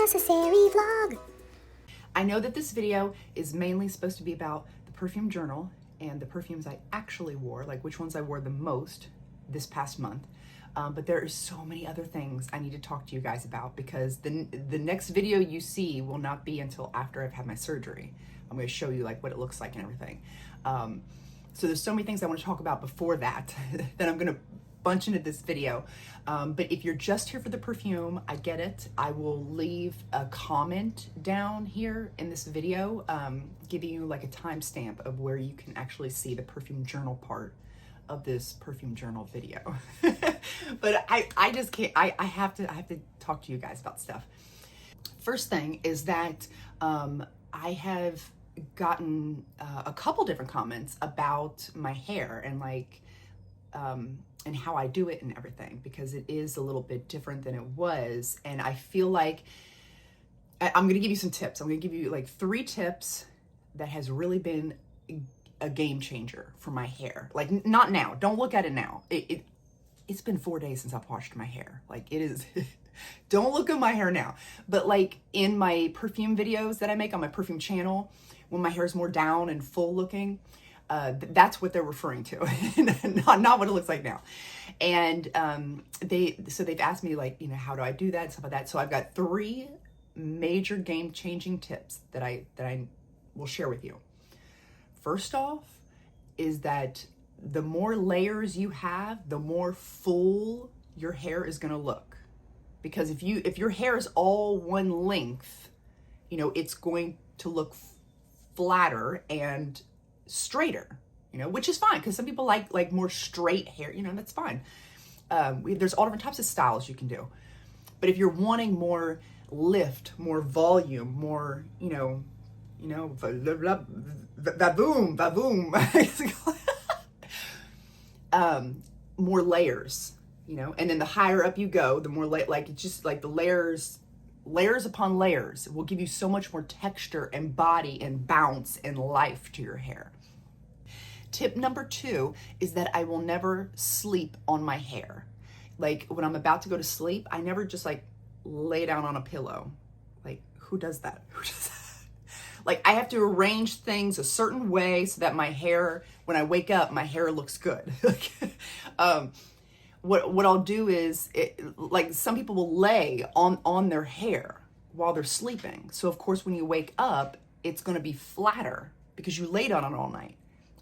unnecessary vlog. I know that this video is mainly supposed to be about the perfume journal and the perfumes I actually wore, like which ones I wore the most this past month. But there are so many other things I need to talk to you guys about because the next video you see will not be until after I've had my surgery. I'm going to show you like what it looks like and everything. So there's so many things I want to talk about before that that I'm going to bunch into this video. But if you're just here for the perfume, I get it. I will leave a comment down here in this video, giving you like a timestamp of where you can actually see the perfume journal part of this perfume journal video. But I just can't, I have to talk to you guys about stuff. First thing is that I have gotten a couple different comments about my hair and like and how I do it and everything, because it is a little bit different than it was. And I feel like I'm gonna give you some tips. I'm gonna give you like 3 tips that has really been a game changer for my hair. Like not now, don't look at it now. It's been 4 days since I've washed my hair. Like it is, don't look at my hair now. But like in my perfume videos that I make on my perfume channel, when my hair is more down and full looking, that's what they're referring to, not what it looks like now. And they've asked me like, you know, how do I do that and stuff like that. So I've got 3 major game-changing tips that I will share with you. First off is that the more layers you have, the more full your hair is going to look. Because if your hair is all one length, you know, it's going to look flatter and straighter, you know, which is fine because some people like more straight hair, you know, that's fine. There's all different types of styles you can do. But if you're wanting more lift, more volume, more, more layers, you know, and then the higher up you go, the more like it's just like the layers upon layers will give you so much more texture and body and bounce and life to your hair. Tip number 2 is that I will never sleep on my hair. Like when I'm about to go to sleep, I never just like lay down on a pillow. Like who does that? Like I have to arrange things a certain way so that my hair, when I wake up, my hair looks good. What I'll do is, like some people will lay on their hair while they're sleeping. So of course, when you wake up, it's going to be flatter because you laid on it all night.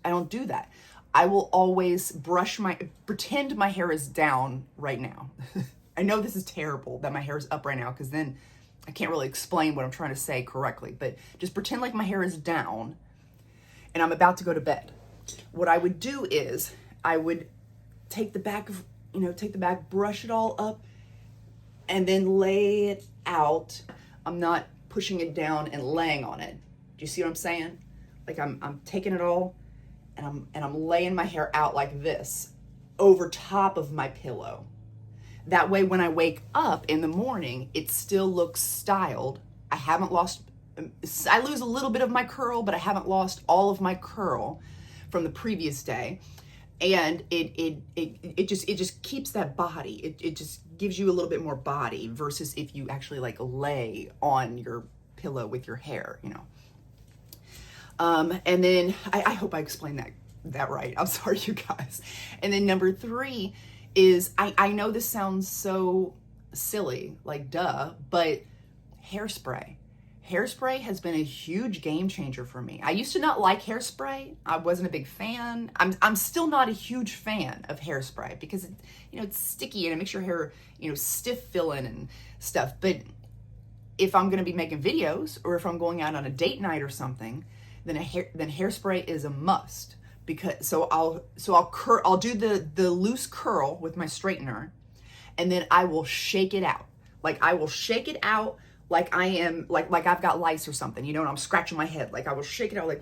I don't do that. I will always pretend my hair is down right now. I know this is terrible that my hair is up right now because then I can't really explain what I'm trying to say correctly, but just pretend like my hair is down and I'm about to go to bed. What I would do is I would take the back, brush it all up and then lay it out. I'm not pushing it down and laying on it. Do you see what I'm saying? Like I'm taking it all and I'm laying my hair out like this over top of my pillow. That way when I wake up in the morning, it still looks styled. I lose a little bit of my curl, but I haven't lost all of my curl from the previous day. And it just keeps that body. It just gives you a little bit more body versus if you actually like lay on your pillow with your hair, you know. And then I hope I explained that right. I'm sorry, you guys. And then number 3 is I know this sounds so silly, like duh, but hairspray. Hairspray has been a huge game changer for me. I used to not like hairspray. I wasn't a big fan. I'm still not a huge fan of hairspray because it's sticky and it makes your hair, stiff filling and stuff. But if I'm going to be making videos or if I'm going out on a date night or something, then hairspray is a must. Because I'll do the loose curl with my straightener, and then I will shake it out. Like I will shake it out like I am like I've got lice or something, you know, and I'm scratching my head. Like I will shake it out like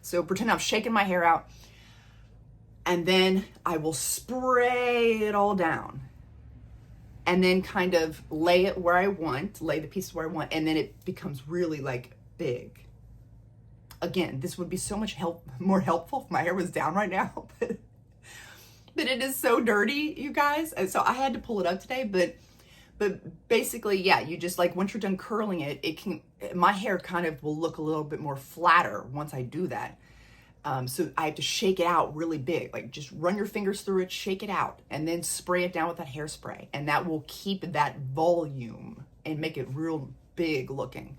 So pretend I'm shaking my hair out, and then I will spray it all down, and then kind of lay it where I want, lay the pieces where I want, and then it becomes really like big. Again, this would be so much more helpful if my hair was down right now, but it is so dirty, you guys. And so I had to pull it up today, but But basically, yeah, you just like, once you're done curling it, my hair kind of will look a little bit more flatter once I do that. So I have to shake it out really big, like just run your fingers through it, shake it out, and then spray it down with that hairspray. And that will keep that volume and make it real big looking.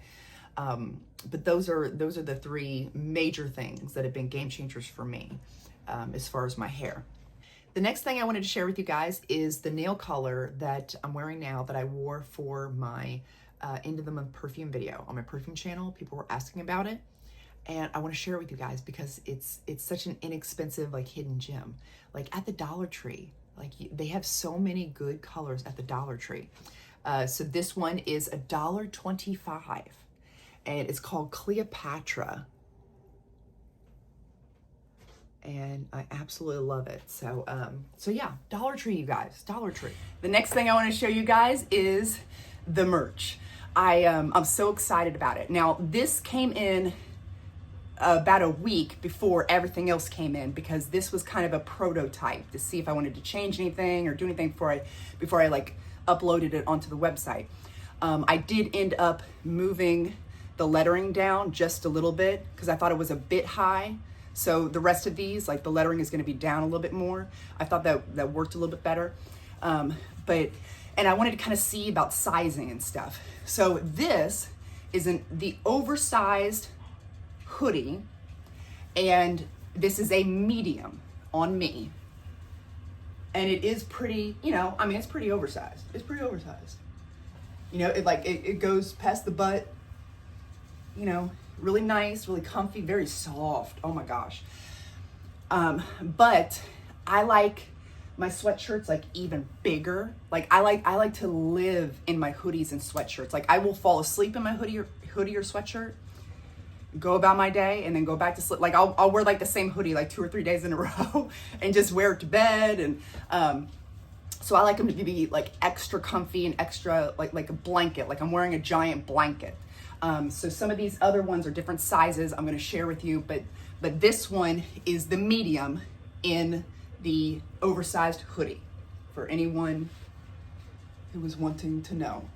But those are the three major things that have been game changers for me, as far as my hair. The next thing I wanted to share with you guys is the nail color that I'm wearing now that I wore for my end of the month perfume video on my perfume channel. People were asking about it, and I want to share it with you guys because it's such an inexpensive, like, hidden gem. Like at the Dollar Tree, like they have so many good colors at the Dollar Tree. So this one is $1.25, and it's called Cleopatra. And I absolutely love it. So yeah, Dollar Tree, you guys, Dollar Tree. The next thing I want to show you guys is the merch. I'm so excited about it. Now, this came in about a week before everything else came in, because this was kind of a prototype to see if I wanted to change anything or do anything before I like uploaded it onto the website. I did end up moving the lettering down just a little bit because I thought it was a bit high. So the rest of these, like the lettering is going to be down a little bit more. I thought that worked a little bit better. And I wanted to kind of see about sizing and stuff. So this is the oversized hoodie, and this is a medium on me. And it is pretty, I mean, it's pretty oversized. It's pretty oversized. It goes past the butt, really nice, really comfy, very soft. Oh my gosh. But I like my sweatshirts like even bigger. Like I like to live in my hoodies and sweatshirts. Like I will fall asleep in my hoodie or sweatshirt, go about my day, and then go back to sleep. Like I'll wear like the same hoodie like 2 or 3 days in a row and just wear it to bed. And so I like them to be like extra comfy and extra like a blanket, like I'm wearing a giant blanket. So some of these other ones are different sizes I'm going to share with you, but this one is the medium in the oversized hoodie for anyone who was wanting to know.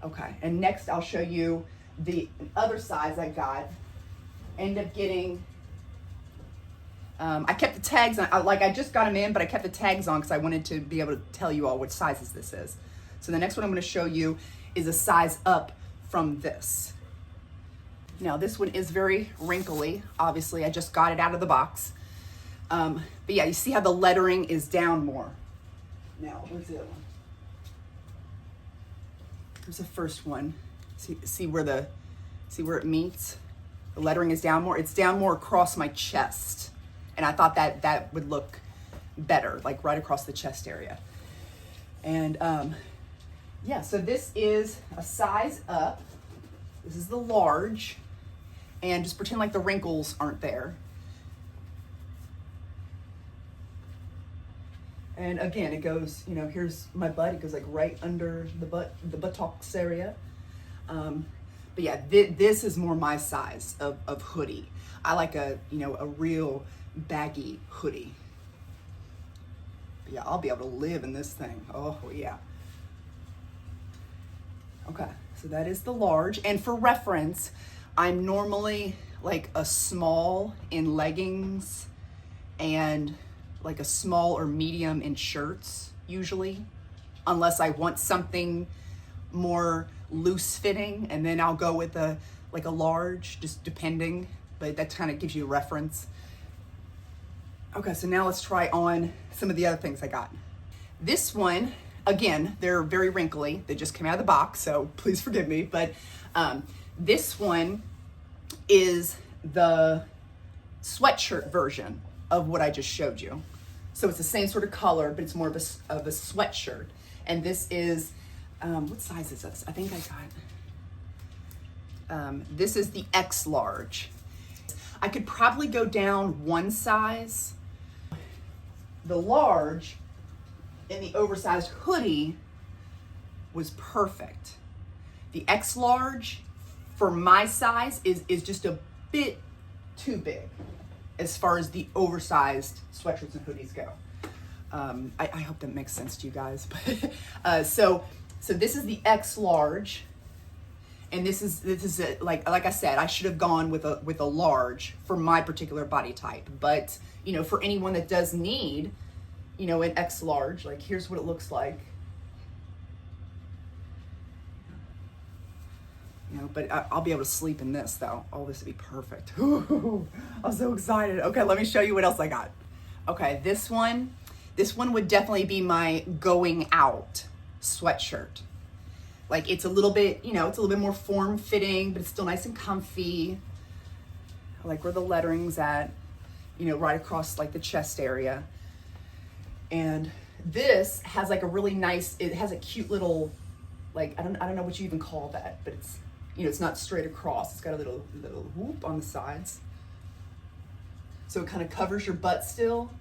Okay, and next I'll show you the other size I got. Ended up getting, I kept the tags on, I just got them in, but I kept the tags on because I wanted to be able to tell you all what sizes this is. So the next one I'm going to show you is a size up from this. Now this one is very wrinkly. Obviously, I just got it out of the box. But yeah, you see how the lettering is down more. Now, where's the other one? Here's the first one. See where it meets? The lettering is down more. It's down more across my chest. And I thought that would look better, like right across the chest area. And yeah, so this is a size up. This is the large. And just pretend like the wrinkles aren't there. And again, it goes, here's my butt. It goes like right under the buttocks area. But yeah, this is more my size of hoodie. I like a real baggy hoodie. But yeah, I'll be able to live in this thing. Oh yeah. Okay, so that is the large. And for reference, I'm normally like a small in leggings and like a small or medium in shirts usually, unless I want something more loose fitting, and then I'll go with a large, just depending, but that kind of gives you a reference. Okay, so now let's try on some of the other things I got. This one, again, they're very wrinkly. They just came out of the box, so please forgive me. But this one is the sweatshirt version of what I just showed you. So it's the same sort of color, but it's more of a sweatshirt. And this is, what size is this? I think I got, this is the X large. I could probably go down one size. The large in the oversized hoodie was perfect. The X large for my size is just a bit too big as far as the oversized sweatshirts and hoodies go. I hope that makes sense to you guys. So this is the X large, and this is like I said, I should have gone with a large for my particular body type. But you know, for anyone that does need, you know, an X large, like here's what it looks like. You know, but I'll be able to sleep in this though. Oh, this would be perfect. Ooh, I'm so excited. Okay, let me show you what else I got. Okay, this one would definitely be my going out sweatshirt. Like it's a little bit, you know, it's a little bit more form fitting, but it's still nice and comfy. I like where the lettering's at, you know, right across like the chest area. And this has like a really nice, it has a cute little, like, I don't know what you even call that, but it's, you know, it's not straight across. It's got a little whoop on the sides. So it kind of covers your butt still,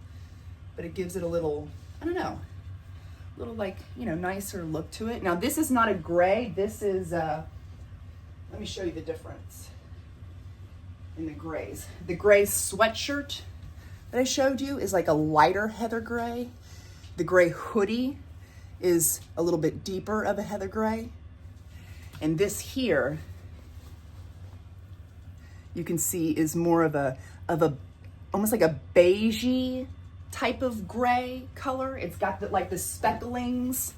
but it gives it a little, I don't know, little like, you know, nicer look to it. Now this is not a gray. This is, let me show you the difference in the grays. The gray sweatshirt that I showed you is like a lighter heather gray. The gray hoodie is a little bit deeper of a heather gray. And this here, you can see is more of a almost like a beigey type of gray color. It's got like the specklings.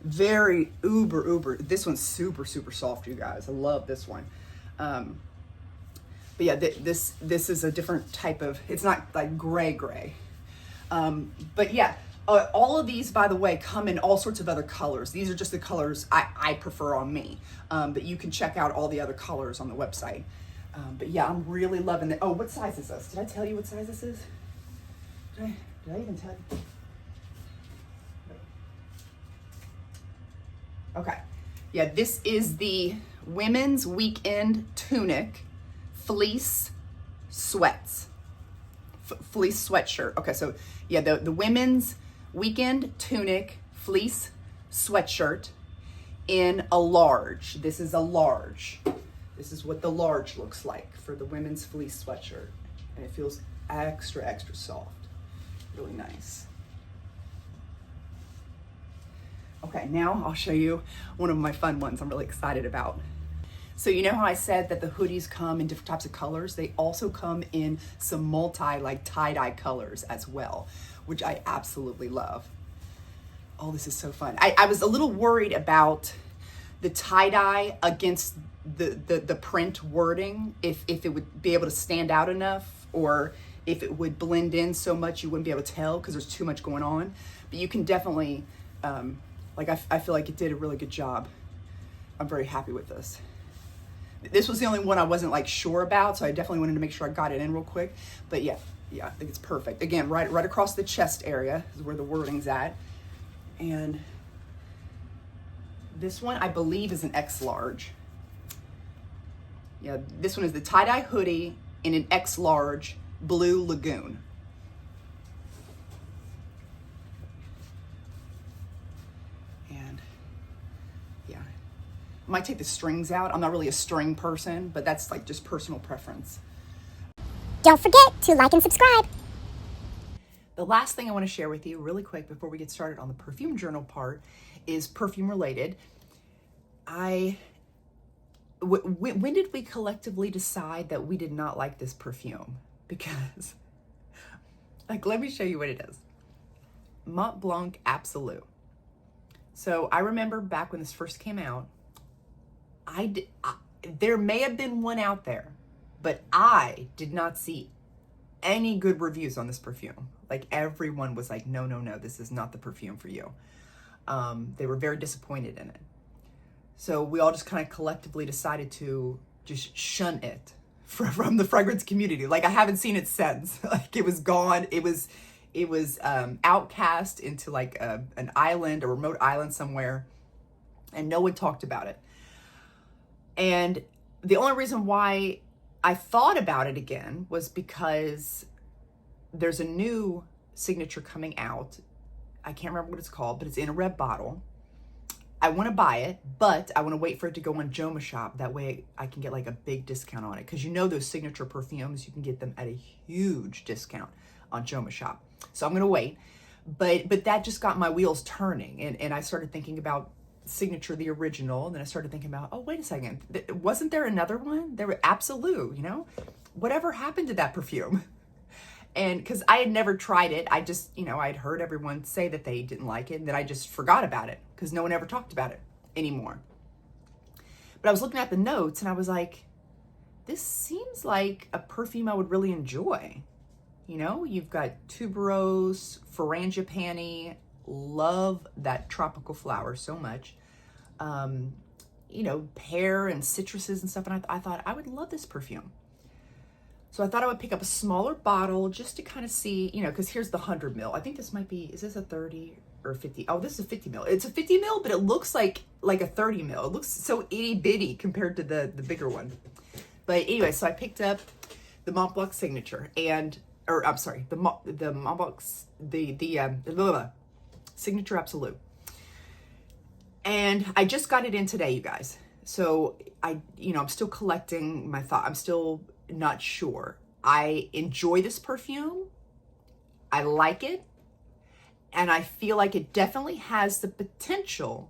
Very uber. This one's super soft, you guys. I love this one. But yeah, this is a different type of, it's not like gray. But yeah, all of these, by the way, come in all sorts of other colors. These are just the colors I prefer on me. But you can check out all the other colors on the website. But yeah, I'm really loving it. Oh, what size is this? Did I tell you what size this is? Did I even tell you? Okay. Yeah, this is the women's weekend tunic fleece sweats. Fleece sweatshirt. Okay, so yeah, the women's weekend tunic fleece sweatshirt in a large. This is a large. This is what the large looks like for the women's fleece sweatshirt. And it feels extra soft. Really nice. Okay, now I'll show you one of my fun ones I'm really excited about. So you know how I said that the hoodies come in different types of colors? They also come in some multi, like tie-dye colors as well, which I absolutely love. Oh, this is so fun. I was a little worried about the tie-dye against the print wording, if it would be able to stand out enough, or if it would blend in so much you wouldn't be able to tell because there's too much going on. But you can definitely, like I feel like it did a really good job. I'm very happy with this. This was the only one I wasn't like sure about, so I definitely wanted to make sure I got it in real quick. But yeah, I think it's perfect. Again, right across the chest area is where the wording's at. And this one I believe is an X large. Yeah, this one is the tie-dye hoodie in an X large blue lagoon. And yeah, I might take the strings out. I'm not really a string person, but that's like just personal preference. Don't forget to like and subscribe. The last thing I want to share with you really quick before we get started on the perfume journal part is perfume related. When did we collectively decide that we did not like this perfume? Because, like, let me show you what it is. Mont Blanc Absolute. So I remember back when this first came out, there may have been one out there, but I did not see any good reviews on this perfume. Like everyone was like, no, this is not the perfume for you. They were very disappointed in it. So we all just kind of collectively decided to just shun it from the fragrance community. Like I haven't seen it since. Like it was gone. It was outcast into like an island, a remote island somewhere, and no one talked about it. And the only reason why I thought about it again was because there's a new signature coming out. I can't remember what it's called, but it's in a red bottle. I want to buy it, but I want to wait for it to go on Joma Shop. That way I can get like a big discount on it. Because you know those signature perfumes, you can get them at a huge discount on Joma Shop. So I'm going to wait. But that just got my wheels turning. And I started thinking about Signature, the original. And then I started thinking about, oh, wait a second. Wasn't there another one? There were Absolute, you know? Whatever happened to that perfume? And because I had never tried it, I just, you know, I'd heard everyone say that they didn't like it, and that I just forgot about it because no one ever talked about it anymore. But I was looking at the notes and I was like, this seems like a perfume I would really enjoy. You know, you've got tuberose, frangipani, love that tropical flower so much. You know, pear and citruses and stuff. And I thought I would love this perfume. So I thought I would pick up a smaller bottle just to kind of see, you know, because here's the 100 ml. I think this might be, is this a 30 or 50? Oh, this is a 50 ml. It's a 50 ml, but it looks like a 30 ml. It looks so itty bitty compared to the bigger one. But anyway, so I picked up the Mont Blanc Signature or I'm sorry, the Mont Blanc, the Signature Absolute. And I just got it in today, you guys. So I'm still collecting my thought. I'm still not sure. I enjoy this perfume. I like it. And I feel like it definitely has the potential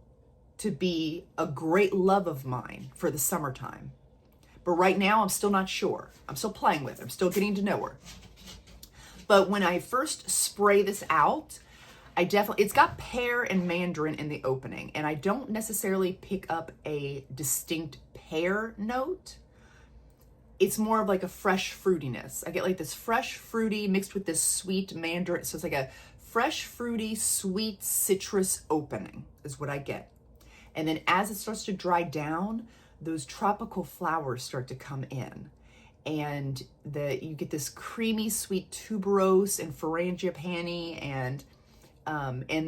to be a great love of mine for the summertime. But right now, I'm still not sure. I'm still playing with it. I'm still getting to know her. But when I first spray this out, it's got pear and mandarin in the opening. And I don't necessarily pick up a distinct pear note. It's more of like a fresh fruitiness. I get like this fresh fruity mixed with this sweet mandarin. So it's like a fresh fruity, sweet citrus opening is what I get. And then as it starts to dry down, those tropical flowers start to come in. And you get this creamy, sweet tuberose and frangipani, and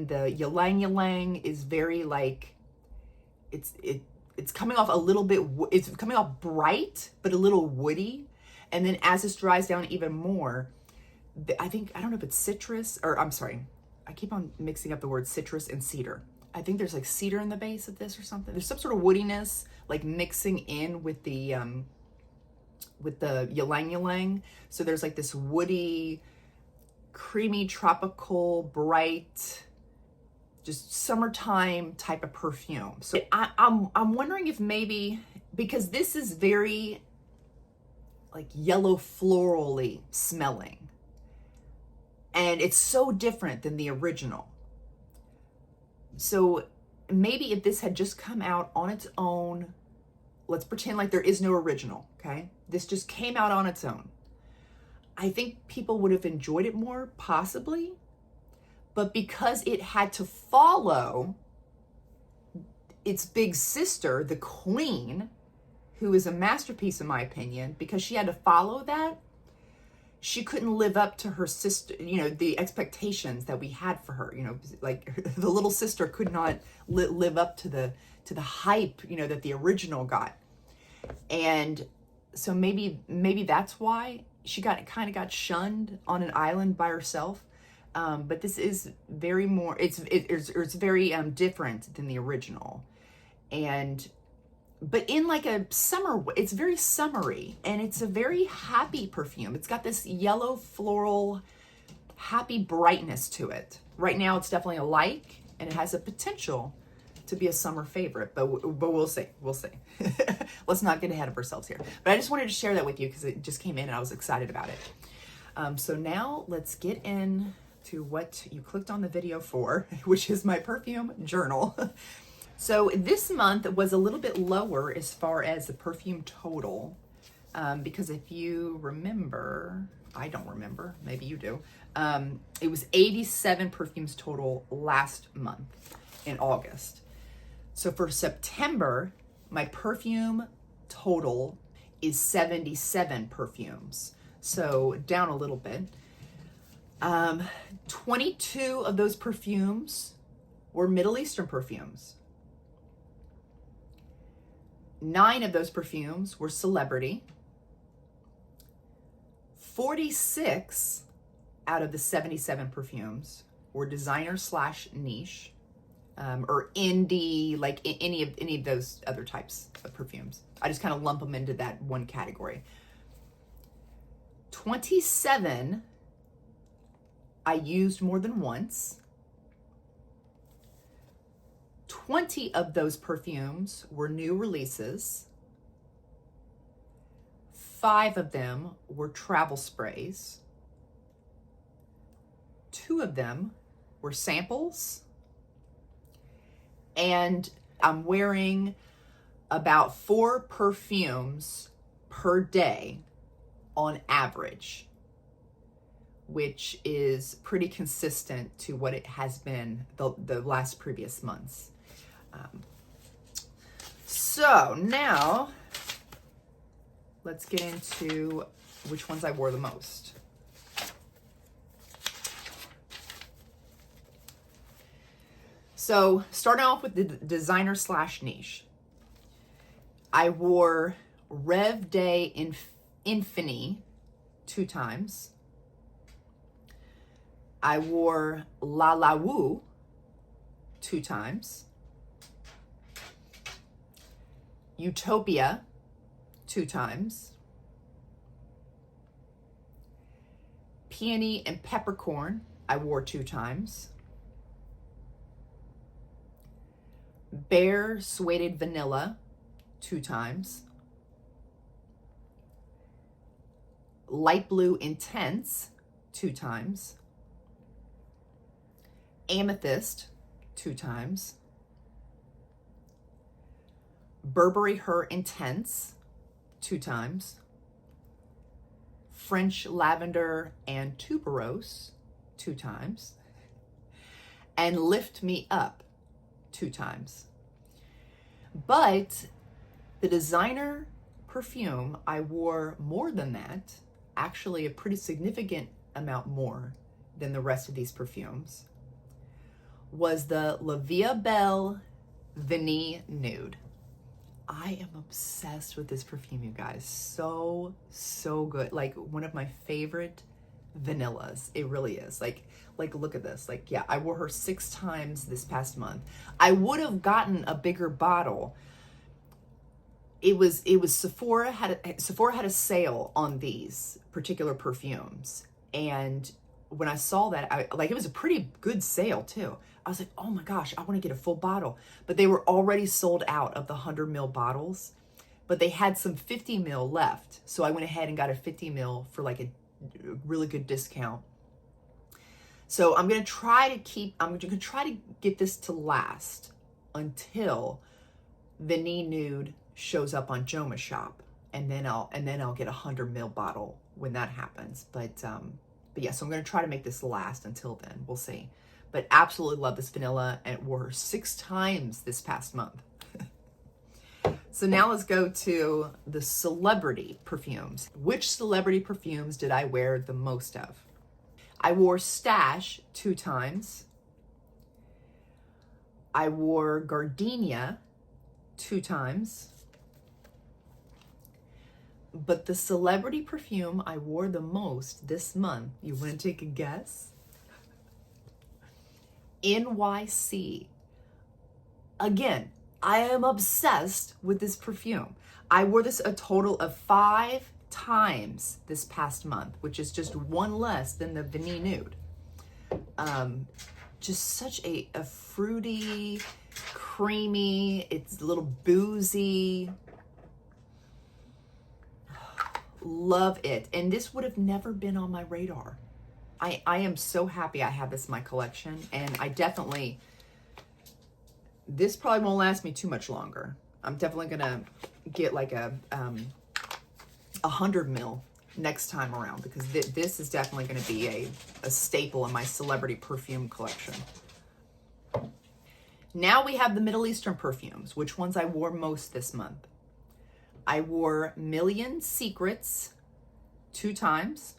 the ylang ylang is very like, it's coming off a little bit, it's coming off bright, but a little woody. And then as this dries down even more, I don't know if it's citrus, or I'm sorry, I keep on mixing up the words citrus and cedar. I think there's like cedar in the base of this or something. There's some sort of woodiness, like mixing in with the ylang ylang. So there's like this woody, creamy, tropical, bright, just summertime type of perfume. So I'm wondering if maybe, because this is very like yellow florally smelling, and it's so different than the original. So maybe if this had just come out on its own, let's pretend like there is no original, okay? This just came out on its own. I think people would have enjoyed it more, possibly. But because it had to follow its big sister, the Queen, who is a masterpiece in my opinion, because she had to follow that, she couldn't live up to her sister, the expectations that we had for her, like the little sister could not live up to the hype, that the original got. And so maybe that's why she kind of got shunned on an island by herself. But this is very more, it's very different than the original. But in like a summer, it's very summery, and it's a very happy perfume. It's got this yellow floral, happy brightness to it. Right now it's definitely a like, and it has a potential to be a summer favorite, but we'll see. Let's not get ahead of ourselves here. But I just wanted to share that with you because it just came in and I was excited about it. So now let's get in to what you clicked on the video for, which is my perfume journal. So this month was a little bit lower as far as the perfume total, because if you remember, I don't remember, maybe you do, it was 87 perfumes total last month in August. So for September, my perfume total is 77 perfumes. So down a little bit. 22 of those perfumes were Middle Eastern perfumes. 9 of those perfumes were celebrity. 46 out of the 77 perfumes were designer / niche, or indie, like any of those other types of perfumes. I just kind of lump them into that one category. 27 I used more than once. 20 of those perfumes were new releases. 5 of them were travel sprays. 2 of them were samples. And I'm wearing about 4 perfumes per day on average, which is pretty consistent to what it has been the last previous months. So now let's get into which ones I wore the most. So starting off with the designer / niche. I wore Rev Day Infini 2 times. I wore La La Wu 2 times. Utopia 2 times. Peony and Peppercorn I wore 2 times. Bare Suede Vanilla 2 times. Light Blue Intense 2 times. Amethyst 2 times. Burberry Her Intense 2 times. French Lavender and Tuberose 2 times. And Lift Me Up 2 times. But the designer perfume I wore more than that, actually a pretty significant amount more than the rest of these perfumes, was the La Vie Belle Vanille Nude. I am obsessed with this perfume, you guys. So good. Like one of my favorite vanillas. It really is. Like look at this. Like, yeah, I wore her 6 times this past month. I would have gotten a bigger bottle. It was Sephora had a sale on these particular perfumes, and when I saw that, it was a pretty good sale too. I was like, oh my gosh, I want to get a full bottle. But they were already sold out of the 100 ml bottles, but they had some 50 ml left. So I went ahead and got a 50 ml for like a really good discount. So I'm going to try to get this to last until Vanille Nude shows up on Joma Shop, and then I'll get a 100 ml bottle when that happens. But yeah, so I'm going to try to make this last until then. We'll see. But absolutely love this vanilla, and it wore her 6 times this past month. So now let's go to the celebrity perfumes. Which celebrity perfumes did I wear the most of? I wore Stash 2 times. I wore Gardenia 2 times. But the celebrity perfume I wore the most this month, you want to take a guess? NYC. Again, I am obsessed with this perfume. I wore this a total of 5 times this past month, which is just 1 less than the Vanille Nude. Just such a fruity, creamy, it's a little boozy. Love it. And this would have never been on my radar. I am so happy I have this in my collection, and I definitely, this probably won't last me too much longer. I'm definitely gonna get like a 100 ml next time around, because this is definitely gonna be a staple in my celebrity perfume collection. Now we have the Middle Eastern perfumes, which ones I wore most this month. I wore Million Secrets 2 times.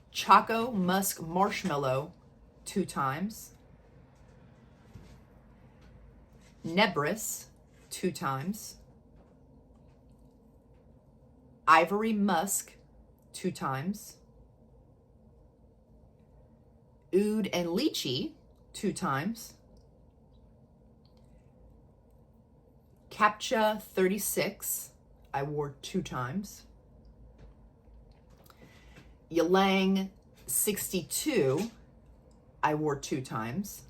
Choco Musk Marshmallow 2 times. Nebris 2 times. Ivory Musk 2 times. Oud and Lychee 2 times. Captcha 36 I wore 2 times. Ylang 62, I wore 2 times.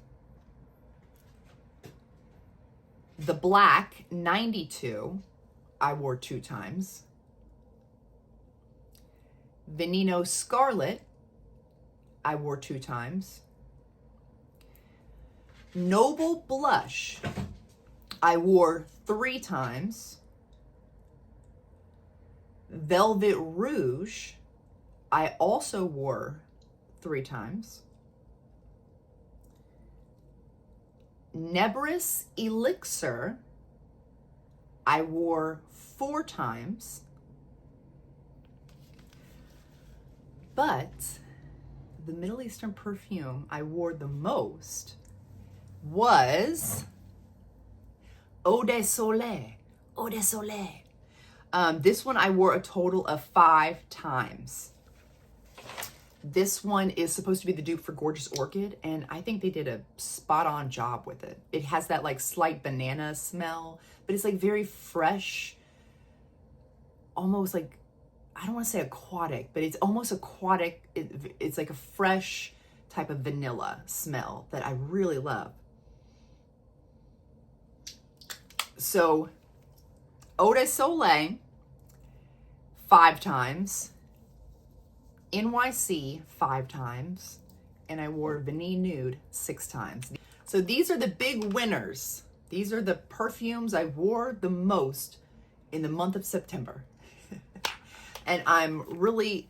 The black 92, I wore 2 times. Veneno Scarlet, I wore 2 times. Noble Blush, I wore 3 times. Velvet Rouge, I also wore 3 times. Nebris Elixir, I wore 4 times. But the Middle Eastern perfume I wore the most was Eau de Soleil. Eau de Soleil. This one I wore a total of 5 times. This one is supposed to be the dupe for Gorgeous Orchid, and I think they did a spot-on job with it. It has that like slight banana smell, but it's like very fresh, almost like, I don't want to say aquatic, but it's almost aquatic. It's like a fresh type of vanilla smell that I really love. So, Eau de Soleil, 5 times. NYC 5 times, and I wore Vanille Nude 6 times. So these are the big winners. These are the perfumes I wore the most in the month of September. And I'm really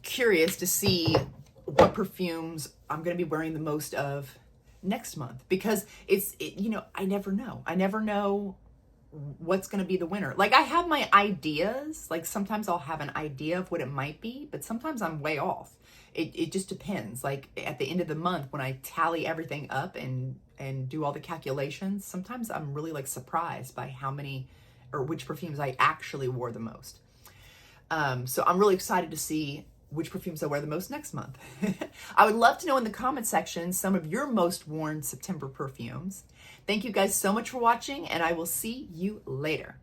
curious to see what perfumes I'm going to be wearing the most of next month, because you know, I never know. I never know what's going to be the winner. Like, I have my ideas. Like, sometimes I'll have an idea of what it might be, but sometimes I'm way off. It just depends. Like, at the end of the month, when I tally everything up and do all the calculations, sometimes I'm really like surprised by how many or which perfumes I actually wore the most. So I'm really excited to see which perfumes I wear the most next month. I would love to know in the comment section some of your most worn September perfumes. Thank you guys so much for watching, and I will see you later.